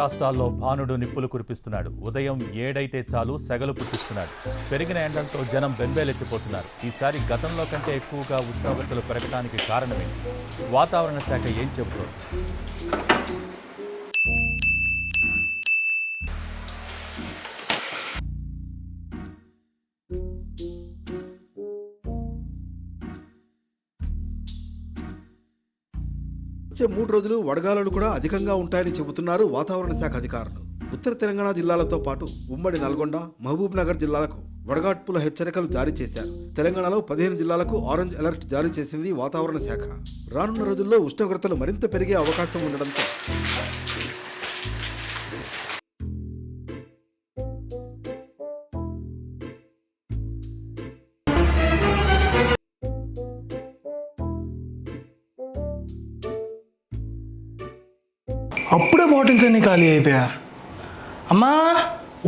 రాష్ట్రాల్లో భానుడు నిప్పులు కురిపిస్తున్నాడు. ఉదయం 7 చాలు సెగలు పుట్టిస్తున్నాడు. పెరిగిన ఎండలతో జనం బెంబేలెత్తిపోతున్నారు. ఈసారి గతంలో కంటే ఎక్కువగా ఉష్ణోగ్రతలు పెరగడానికి కారణమేంటి? వాతావరణ శాఖ ఏం చెబుతోంది? వచ్చే 3 రోజులు వడగాలులు కూడా అధికంగా ఉంటాయని చెబుతున్నారు వాతావరణ శాఖ అధికారులు. ఉత్తర తెలంగాణ జిల్లాలతో పాటు ఉమ్మడి నల్గొండ, మహబూబ్ నగర్ జిల్లాలకు వడగాడ్పుల హెచ్చరికలు జారీ చేశారు. తెలంగాణలో 15 జిల్లాలకు ఆరెంజ్ అలర్ట్ జారీ చేసింది వాతావరణ శాఖ. రానున్న రోజుల్లో ఉష్ణోగ్రతలు మరింత పెరిగే అవకాశం ఉండడంతో అప్పుడే బాటిల్స్ అన్నీ ఖాళీ అయిపోయా. అమ్మా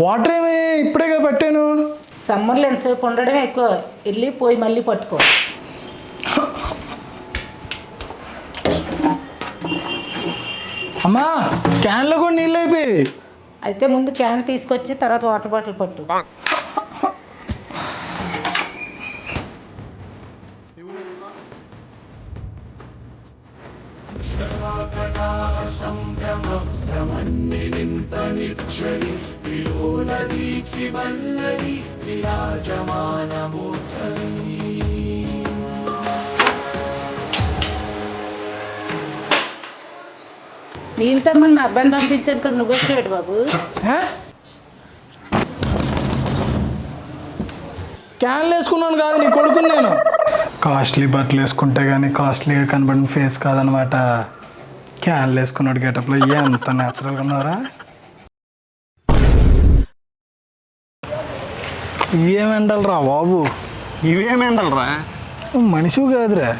వాటర్ ఏమి ఇప్పుడేగా పట్టాను. సమ్మర్లో ఎంతసేపు ఉండడమే ఎక్కువ, వెళ్ళి పోయి మళ్ళీ పట్టుకో. అమ్మా క్యాన్లో కూడా నీళ్ళు అయిపోయి. అయితే ముందు క్యాన్ తీసుకొచ్చి తర్వాత వాటర్ బాటిల్ పట్టు. నీళ్ళు తమ్మని మా అబ్బాయిని పంపించాను కదా, నువ్వు వచ్చాడు బాబు. క్యాన్లు వేసుకున్నాను కాదు, నీ కొడుకుని నేను. కాస్ట్లీ బట్టలు వేసుకుంటే కానీ కాస్ట్లీగా కనబడిన ఫేస్ కాదనమాట. క్యాన్లు వేసుకున్నాడు గెటప్లో ఎంత న్యాచురల్గా ఉన్నారా. ఇవేమెండలరా బాబు, ఇవేమెండలరా? మనిషివి కాదురా.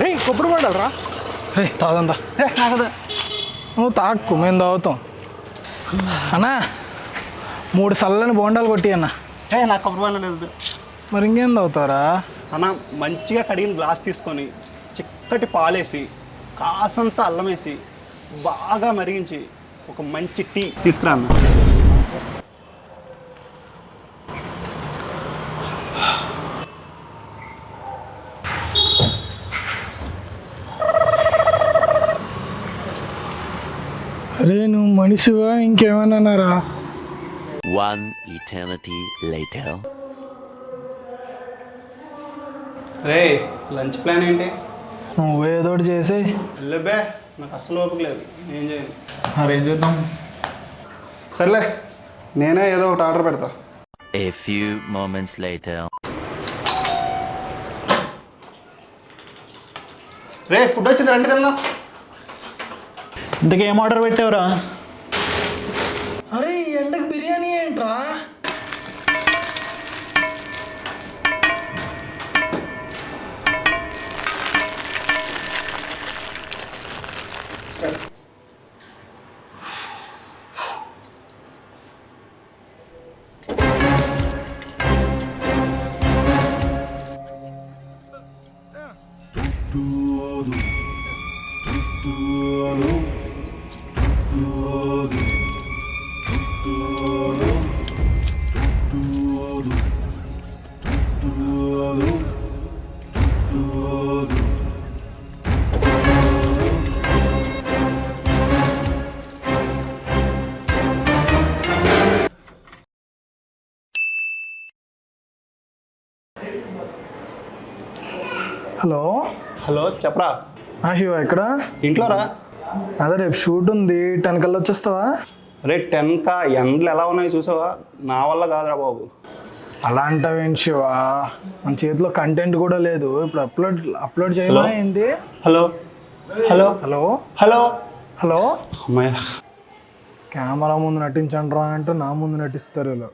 రే కొప్పుడు పడాలరా. రే తాగందా. నాకదా నువ్వు తాక్కు, మేము తాగుతాం. అన్నా 3 చల్లని బోండాలు కొట్టి అన్న. నాకు కొబ్బరి లేదు. మరి ఇంకేం తాగుతారా అన్న? మంచిగా కడిగిన గ్లాస్ తీసుకొని చిక్కటి పాలేసి కాసంత అల్లం వేసి బాగా మరిగించి ఒక మంచి టీ తీసుకురా అన్న. అరే నువ్వు మనిషివా ఇంకేమన్నారా? One eternity later. రే లంచ్ ప్లాన్ ఏంటి? నువ్వు ఏదో ఒకటి చేసి. వెళ్ళబే, నాకు అస్సలు ఓపిక లేదు, ఏం చేయను. మరేం చూద్దాం. సర్లే నేనే ఏదో ఒకటి ఆర్డర్ పెడతా. A few moments later. Ray food వచ్చింది, రండి తిందాం. ఇంతకీ ఏం ఆర్డర్ పెట్టావురా? అరే ఈ ఎండకు బిర్యానీ ఏంట్రా? హలో హలో చెప్పరా. శివ ఎక్కడ? ఇంట్లో రా. అదే రేపు షూట్ ఉంది, 10 కల్లా వచ్చేస్తావా? రే 10కా? ఎండలు ఎలా ఉన్నాయో చూసావా? నా వల్ల కాదురా బాబు. అలా అంటావేంటి శివ, మన చేతిలో కంటెంట్ కూడా లేదు. ఇప్పుడు అప్లోడ్ చేయాలా ఏంది? Hello hello hello hello hello. అమ్మాయ కెమెరా ముందు నటించండి రా అంటే నా ముందు నటిస్తారు వీళ్ళు.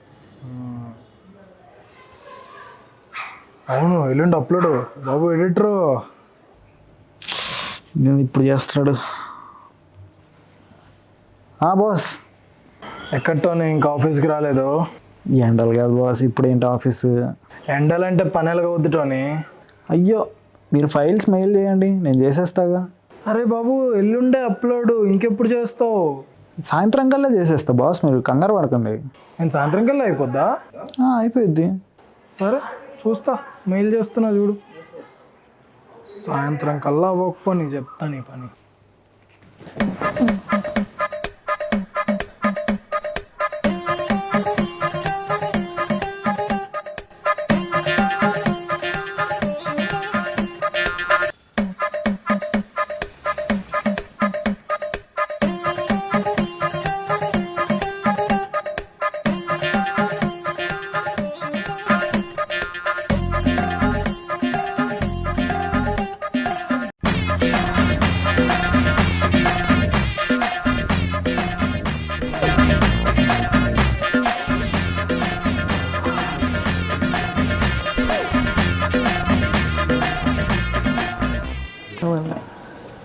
అవును ఎల్లుండి అప్లోడ్ బాబు. ఎడిటరు నేను ఇప్పుడు చేస్తున్నాడు. బాస్ ఎక్కడతోనే ఇంకా ఆఫీస్కి రాలేదు? ఎండలు కాదు బాస్, ఇప్పుడు ఏంటి ఆఫీసు? ఎండలంటే పనులుగా వద్దుటోని. అయ్యో మీరు ఫైల్స్ మెయిల్ చేయండి, నేను చేసేస్తాగా. అరే బాబు ఎల్లుండే అప్లోడ్, ఇంకెప్పుడు చేస్తావు? సాయంత్రం కల్లా చేసేస్తా బాస్, మీరు కంగారు పడకండి. నేను సాయంత్రం కల్లా అయిపోద్దా? అయిపోయిద్ది. సరే చూస్తా, మెయిల్ చేస్తున్నా చూడు. సాయంత్రం కల్లా అవ్వకపోని చెప్తా నీ పని.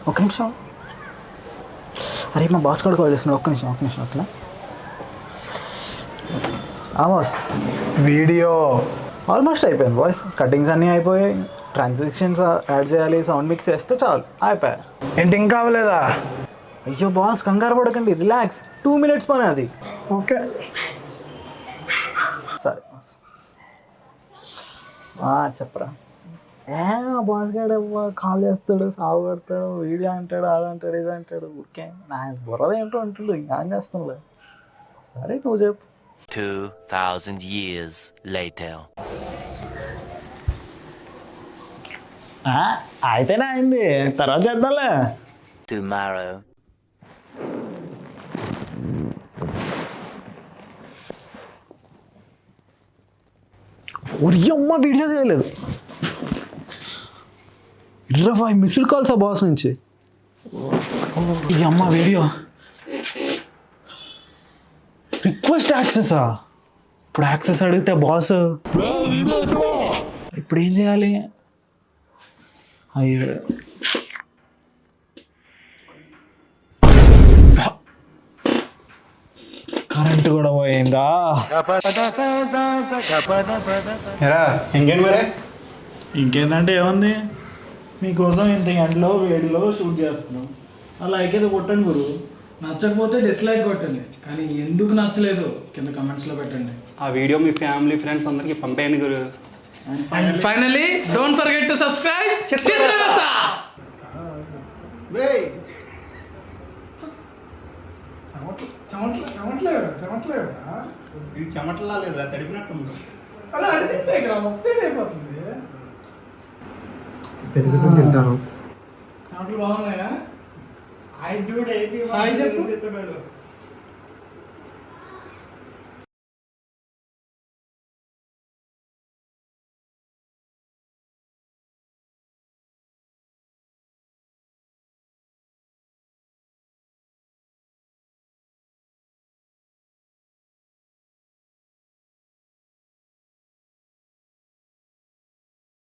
ఒక్క నిమిషం. అరే మా బాస్ కూడా కాల్ చేస్తున్నాడు. ఒక్క నిమిషం అట్లా. బాస్ వీడియో ఆల్మోస్ట్ అయిపోయింది బాయ్స్. కటింగ్స్ అన్నీ అయిపోయాయి, ట్రాన్సాక్షన్స్ యాడ్ చేయాలి, సౌండ్ మిక్స్ చేస్తే చాలు అయిపోయాయి. ఏంటి ఇంకా అవ్వలేదా? అయ్యో బాస్ కంగారు పడకండి, రిలాక్స్. 2 minutes పని అది. ఓకే సరే బాస్. చెప్పరా. బాస్ గారు కాల్ చేస్తాడు, సాగు కడతాడు, వీడియో అంటాడు, అదంటాడు, ఇది అంటాడు. ఊరికే నా బుర్రద ఏంటో అంటాడు, ఏం చేస్తానులే. సరే నువ్వు చెప్పు. 2,000 years later. అయితేనే అయింది, తర్వాత చేద్దాంలే. Tomorrow. ఒరి అమ్మ వీడియో చేయలేదు. 20 మిస్డ్ కాల్స్ ఆ బాస్ నుంచి. ఈ అమ్మ వీడియో రిక్వెస్ట్ యాక్సెసా? ఇప్పుడు యాక్సెస్ అడిగితే బాస్ ఇప్పుడు ఏం చేయాలి? అయ్యో కరెంట్ కూడా పోయిందా? ఎరా ఇంకేంటి మరి? ఇంకేందంటే ఏముంది, మీకోసం ఇంత ఎండలో వేడిలో షూట్ చేస్తున్నాం. అలా అయితే కొట్టండి గురు, నచ్చకపోతే డిస్లైక్ కొట్టండి, కానీ ఎందుకు నచ్చలేదు కింద కమెంట్స్లో పెట్టండి. ఆ వీడియో మీ ఫ్యామిలీ ఫ్రెండ్స్ అందరికి పంపేయండి గురు. And finally don't forget to subscribe Chitrarasa. ఇది చెమటలా లేదా తడిపినట్టు అలా అడిగితే ఒకసారి అయిపోతుంది. తింటాను. చెమటలు బాగున్నాయా? చూడు హాయ్ చెప్పు.